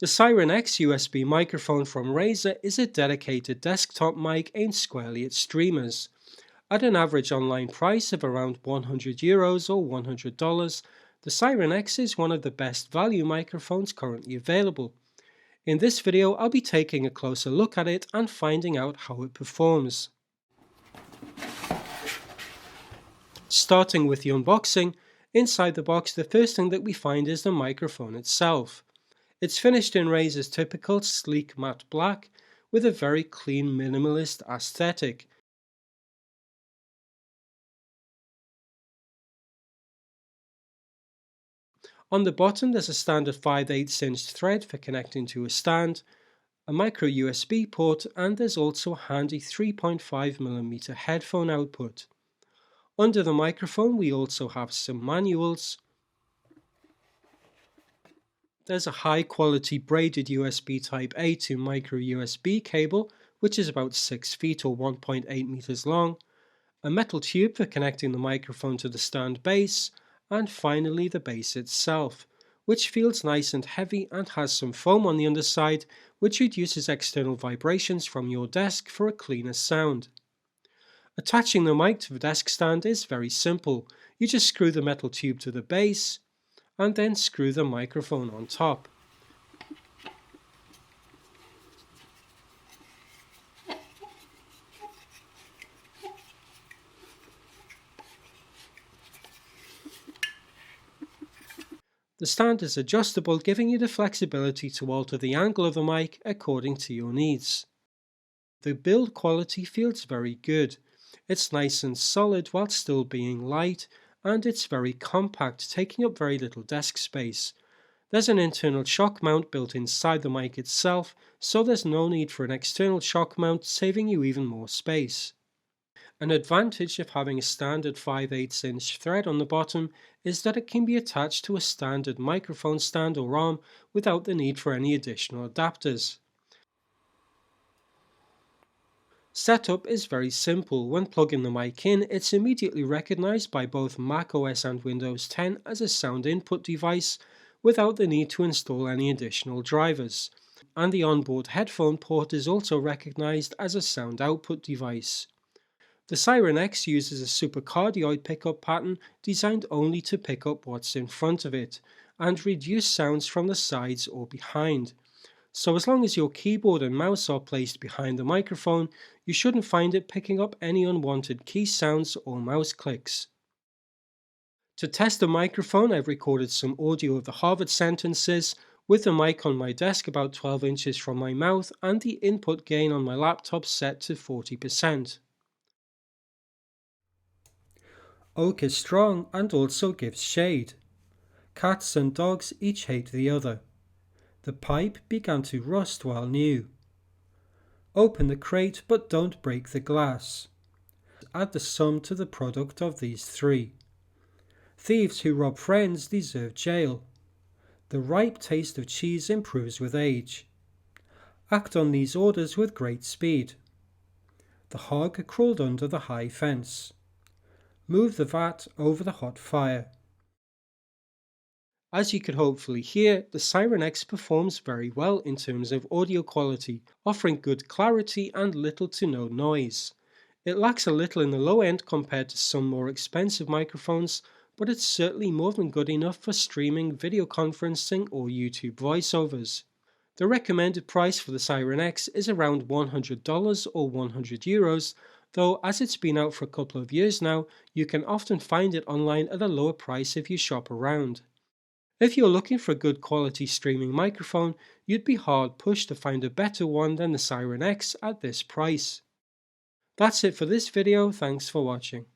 The Seiren X USB microphone from Razer is a dedicated desktop mic aimed squarely at streamers. At an average online price of around €100 or $100, the Seiren X is one of the best value microphones currently available. In this video, I'll be taking a closer look at it and finding out how it performs. Starting with the unboxing, inside the box the first thing that we find is the microphone itself. It's finished in Razer's typical sleek matte black with a very clean minimalist aesthetic. On the bottom there's a standard 5/8 inch thread for connecting to a stand, a micro USB port, and there's also a handy 3.5mm headphone output. Under the microphone we also have some manuals. There's a high quality braided USB Type-A to micro USB cable, which is about 6 feet or 1.8 meters long, a metal tube for connecting the microphone to the stand base, and finally the base itself, which feels nice and heavy and has some foam on the underside, which reduces external vibrations from your desk for a cleaner sound. Attaching the mic to the desk stand is very simple. You just screw the metal tube to the base and then screw the microphone on top. The stand is adjustable, giving you the flexibility to alter the angle of the mic according to your needs. The build quality feels very good. It's nice and solid while still being light, and it's very compact, taking up very little desk space. There's an internal shock mount built inside the mic itself, so there's no need for an external shock mount, saving you even more space. An advantage of having a standard 5/8 inch thread on the bottom is that it can be attached to a standard microphone stand or arm without the need for any additional adapters. Setup is very simple. When plugging the mic in, it's immediately recognized by both macOS and Windows 10 as a sound input device without the need to install any additional drivers. And the onboard headphone port is also recognized as a sound output device. The Seiren X uses a supercardioid pickup pattern designed only to pick up what's in front of it and reduce sounds from the sides or behind. So as long as your keyboard and mouse are placed behind the microphone, you shouldn't find it picking up any unwanted key sounds or mouse clicks. To test the microphone, I've recorded some audio of the Harvard sentences with the mic on my desk about 12 inches from my mouth and the input gain on my laptop set to 40%. Oak is strong and also gives shade. Cats and dogs each hate the other. The pipe began to rust while new. Open the crate but don't break the glass. Add the sum to the product of these three. Thieves who rob friends deserve jail. The ripe taste of cheese improves with age. Act on these orders with great speed. The hog crawled under the high fence. Move the vat over the hot fire. As you could hopefully hear, the Seiren X performs very well in terms of audio quality, offering good clarity and little to no noise. It lacks a little in the low end compared to some more expensive microphones, but it's certainly more than good enough for streaming, video conferencing or YouTube voiceovers. The recommended price for the Seiren X is around $100 or €100, though as it's been out for a couple of years now, you can often find it online at a lower price if you shop around. If you're looking for a good quality streaming microphone, you'd be hard pushed to find a better one than the Seiren X at this price. That's it for this video, thanks for watching.